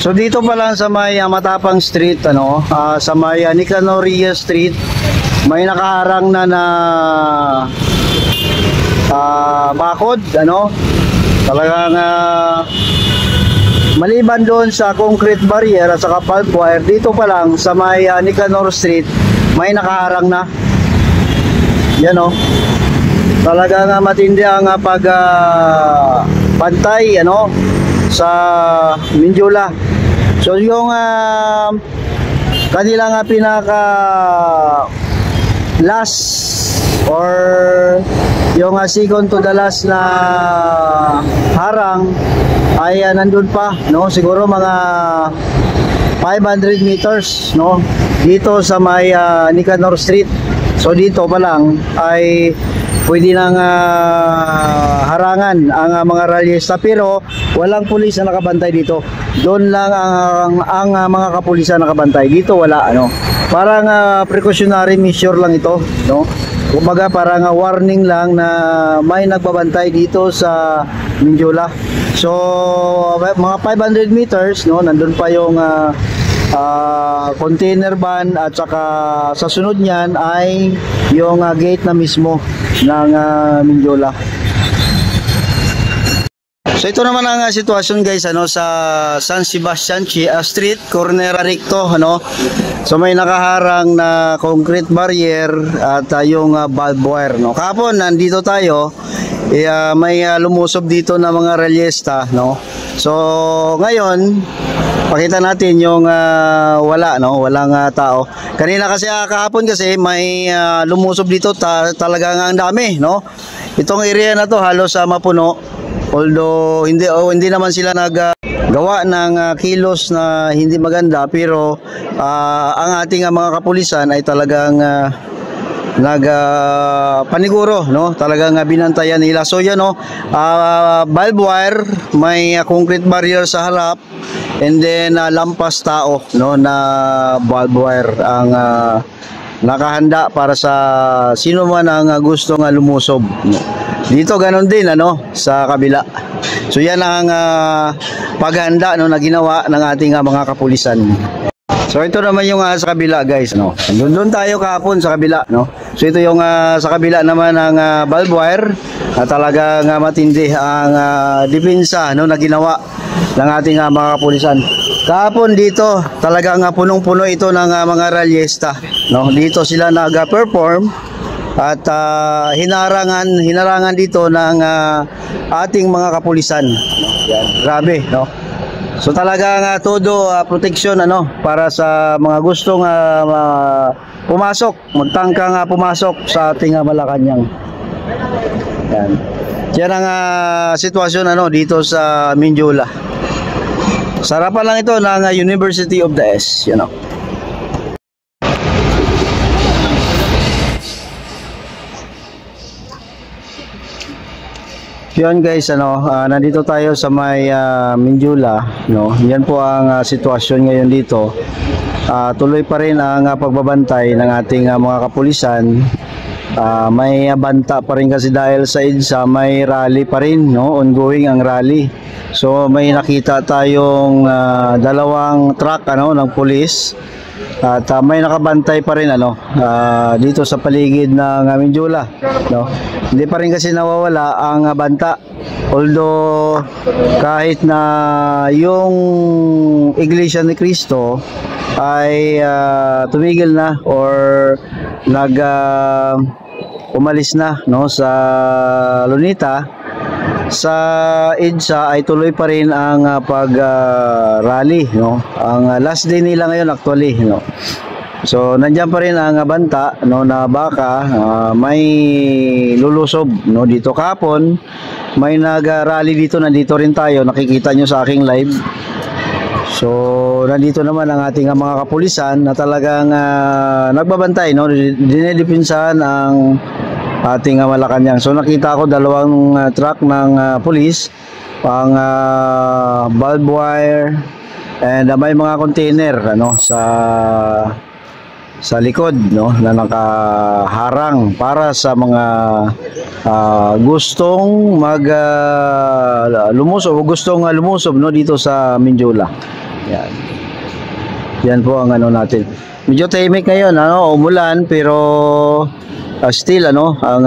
So dito pa lang sa may Matapang Street, sa may Nicanor Street, may nakaharang na bakod, talagang maliban doon sa concrete barrier at saka barbed wire, dito pa lang sa may Nicanor Street, may nakaharang na. Yan talagang matindi ang pagpantay sa Mindiola. So yung kanilang pinaka last or yung second to the last na harang ay nandun pa, siguro mga 500 meters dito sa may Nicanor Street. So dito pa lang ay pwede nang harangan ang mga ralyesta, pero walang pulis na nakabantay dito. Doon lang ang mga kapulisan nakabantay. Dito wala, parang precautionary measure lang ito, kumbaga parang warning lang na may nagbabantay dito sa Mindiola. So mga 500 meters, nandun pa yung container van, at saka sa sunod niyan ay yung gate na mismo ng Mindiola. So ito naman ang sitwasyon guys, sa San Sebastian Street, corner recto, so may nakaharang na concrete barrier at yung barbed wire, Kahapon nandito tayo, may lumusob dito na mga ralyesta, So ngayon pakita natin yung walang tao. Kanina kasi kahapon kasi may lumusob dito, talagang ang dami, Itong area na to halos mapuno. Although hindi naman sila naggawa ng kilos na hindi maganda, pero ang ating mga kapulisan ay talagang paniguro, talagang binantayan nila. So yan, barbed wire, may concrete barrier sa harap, and then lampas tao, na barbed wire ang nakahanda para sa sino man ang gustong lumusob. Dito ganon din sa kabila. So yan ang paghanda na ginawa ng ating mga kapulisan. So ito naman yung sa kabila guys, Doon tayo kahapon sa kabila, So ito yung sa kabila naman ng barbed wire, talagang matindi ang depensa na ginawa ng ating mga kapulisan. Kahapon dito talagang punong-puno ito ng mga ralyesta, Dito sila nag-perform at hinarangan dito ng ating mga kapulisan. Yan, grabe, So talagang todo protection para sa mga gustong pumasok, magtangkang pumasok sa ating Malacanang. Yan. Yan ang sitwasyon dito sa Mindiola. Sarapan lang ito ng University of the S, Yun guys, nandito tayo sa may Mindiola, Yan po ang sitwasyon ngayon dito. Tuloy pa rin ang pagbabantay ng ating mga kapulisan. May banta pa rin kasi dahil sa EDSA may rally pa rin, ongoing ang rally. So may nakita tayong dalawang truck ng pulis. At may nakabantay pa rin dito sa paligid ng Mindiola, Hindi pa rin kasi nawawala ang banta. Although kahit na yung Iglesia ni Cristo ay tumigil na or umalis na sa Lunita, sa EDSA ay tuloy pa rin ang pag-rally, Ang last day nila ngayon actually, So nandiyan pa rin ang banta, na baka may lulusob, dito kahapon. May nag-rally dito, nandito rin tayo, nakikita nyo sa aking live. So nandito naman ang ating mga kapulisan na talagang nagbabantay, dinedepinsahan ang ating Malacanang. So nakita ko dalawang truck ng pulis, ang barbed wire, and may mga container sa likod, na nakaharang para sa mga gustong lumusob o gustong lumusob dito sa Mindiola. Yan. Yan po ang ano natin. Medyo tahimik ngayon, ano, umulan, pero still ano, ang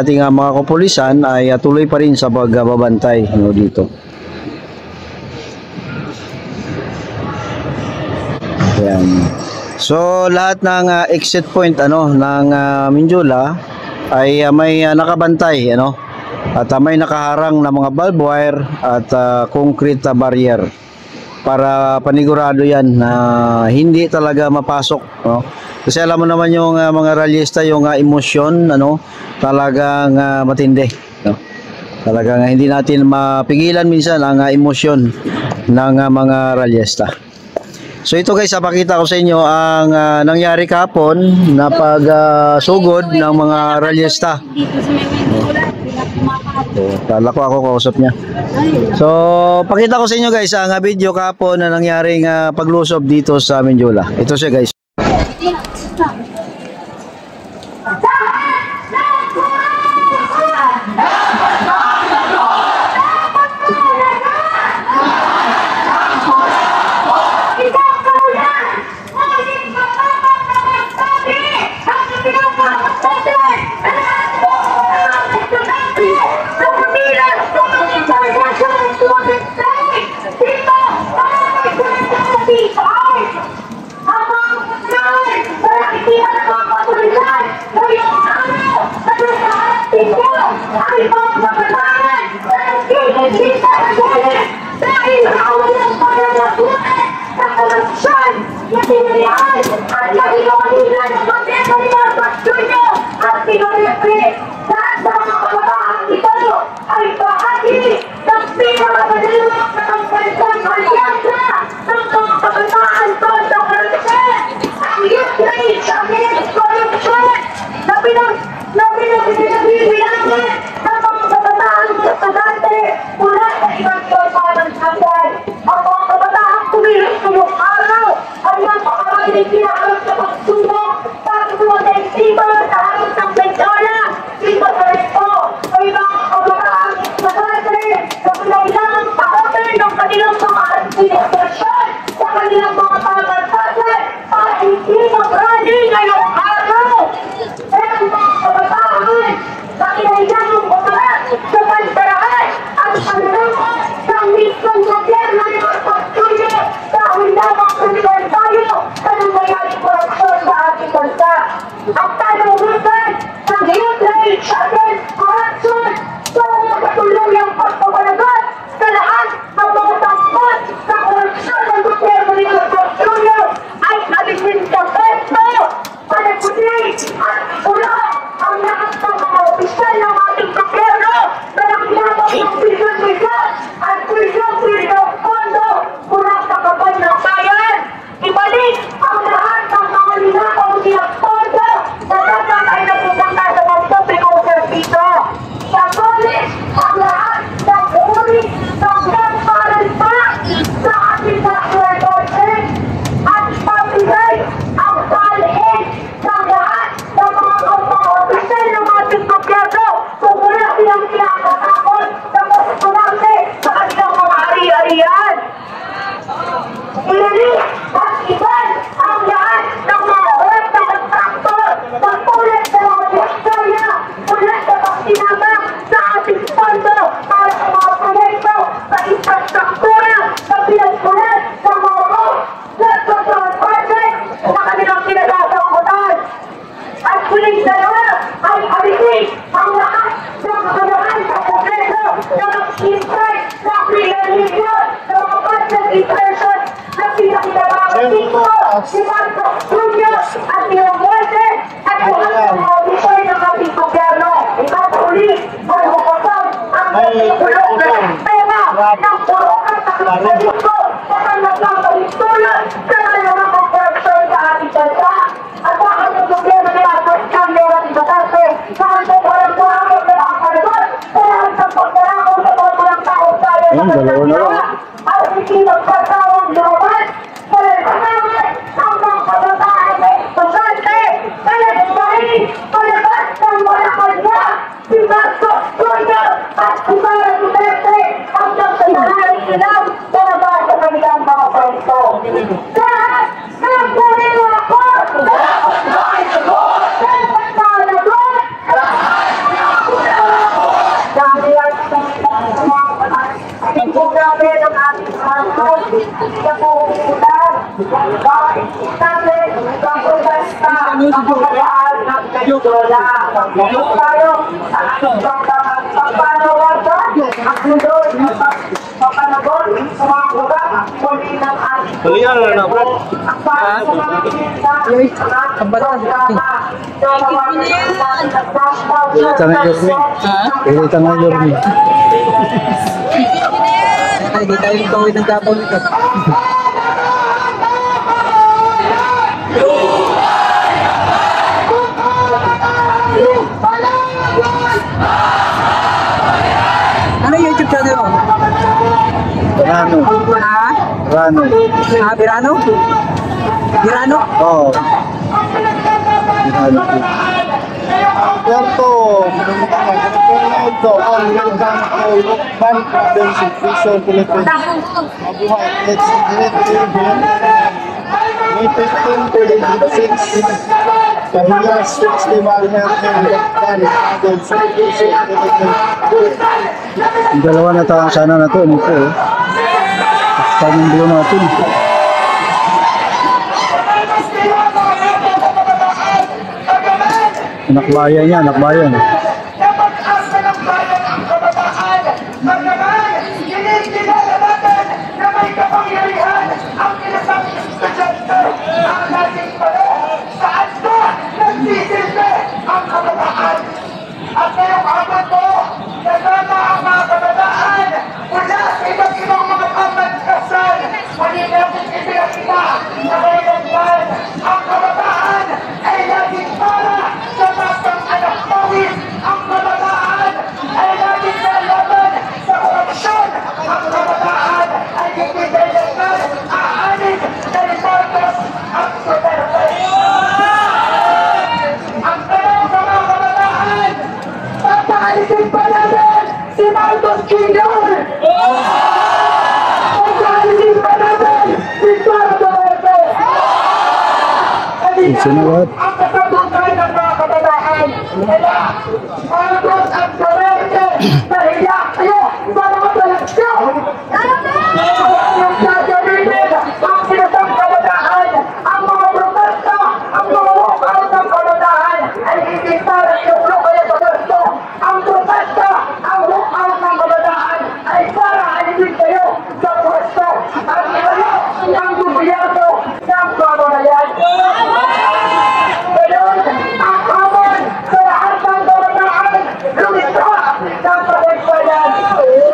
ating mga kapulisan ay tuloy pa rin sa pagbabantay ano, dito. Yan. So lahat ng exit point ano ng Minjula ay may nakabantay ano at may nakaharang na mga barbed wire at concrete barrier para panigurado yan na hindi talaga mapasok no? Kasi alam mo naman yung mga ralyista yung emosyon ano talagang matindi no? Talagang hindi natin mapigilan minsan ang emosyon ng mga ralyista. So ito guys, pakita ko sa inyo ang nangyari kahapon na pagsugod ng mga ralyista. Kala ko ako kausap niya. So pakita ko sa inyo guys ang video kahapon na nangyaring paglusob dito sa Minjula. Ito siya guys. At Hindi tayo gawin ng gabaw nito. Ano yung YouTube channel mo? Rano. Ha? Rano. Ha? Birano? Birano? Oo. Rano. Puerto, Puerto, ang gandang Ban Province, Quezon, Philippines. Mabuhay, let's May 15-36, Kahiyas, 61 Health Ban Province, Quezon, Philippines. Yung dalawa na taong sana na to. Ano po eh. Saan yung buo natin? Nakbayan niya, nakbayan. At ngayong abad ko, nasama ang mga kabataan mula sa iba't ibang mga pambankasan. Muli natin ipinakita na ngayong ban ang kabataan ay laging para sa batang anak pawis. Ang kabataan ay laging lalaban sa korupsyon. Ang kabataan ay hindi kailangan aanin na Marcos at Duterte. Ang tanong sa mga kabataan, papaalisin pa natin si Marcos Jr. Papaalisin pa natin si Sara Duterte. Sinawat. Ang kasabutan ng mga kabataan nila Marcos at Duterte, nahiya kayo sa mga talagsyon. Yung gagawin ang sinasang kabataan, ang mga protesta, ang mga walkout ng kabataan ay hindi para iulo kayo sa gusto. Ang protesta, ang walkout ng kabataan ay para alisin kayo sa gusto. At kayo ang gobyerno ng pamamayan. Ngayon, ang hamon sa lahat ng kabataan, lumitra ng pakaisayan.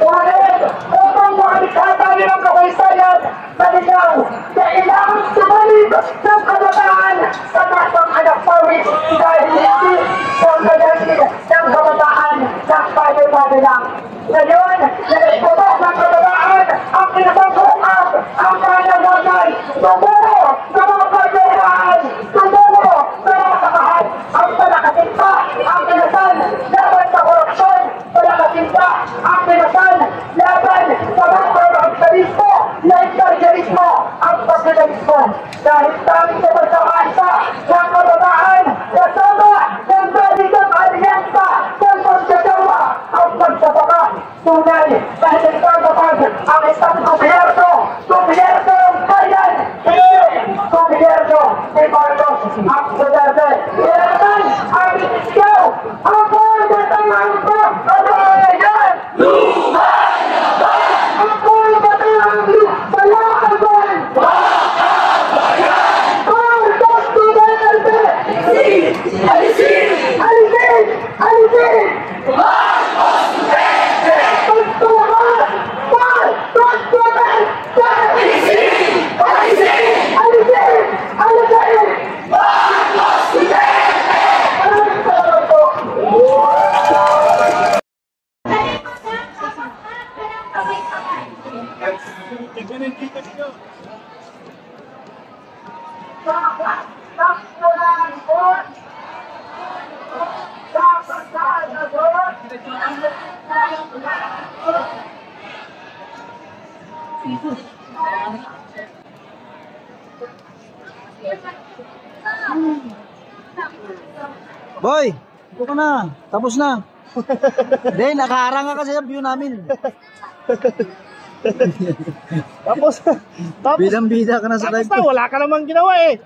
Ngunit, upang makikita nilang pakaisayan, malinaw, kailangan sumalit ng kabataan sa batang anak pawis dahil hindi pagkaganti ng kabataan ng pagkaganti lang. Ngayon, nagputok ng kabataan ang kinasangkuhan, ang pananagan, tumuro sa mga pagkagaan, tumuro sa mga sakahan, ang palakasinta, ang kinasal, laban sa korupsyon, palakasinta, ang kinasal, laban sa mga korupsyonismo, na intarjerismo, ang pagkakalismo. Dahil tanging sa pagkakasa ng kabataan, kasama ng baligang alyansa ng pagkagawa ang pagsasaka. Tunay, dahil nagkakapag ang isang gobyerno ng bayan, hindi gobyerno ni Marcos at Duterte. Ilaban ang ikaw, ang pagkatang ang pagkakayan! Ang pagkatang ang pagkakayan! Marcos Duterte! Alisin! Alisin! Alisin! Marcos Duterte! Pagtukas! Marcos Duterte! Alisin! Alisin! Alisin! Alisin! Marcos Duterte! Maraming salamat po. Boy, ito ka na. Tapos na. Then, nakaharang ka kasi sa view namin. Tapos, Bidang-bida ka na sa live tapos na, ko. wala ka namang ginawa eh.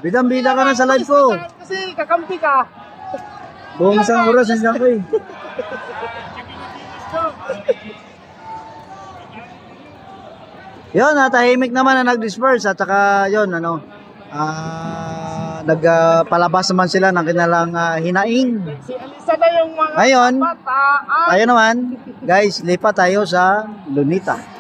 Bidang-bida ka na sa live ko. Kasi kakampi ka. Buong isang oras, nandiyan ko eh. Yun, tahimik naman na nag-disperse at saka yun, nagpalabas naman sila ng kanilang hinaing. Si Alisa na yung mga Ngayon, bata. tayo naman, guys, lipat tayo sa Lunita.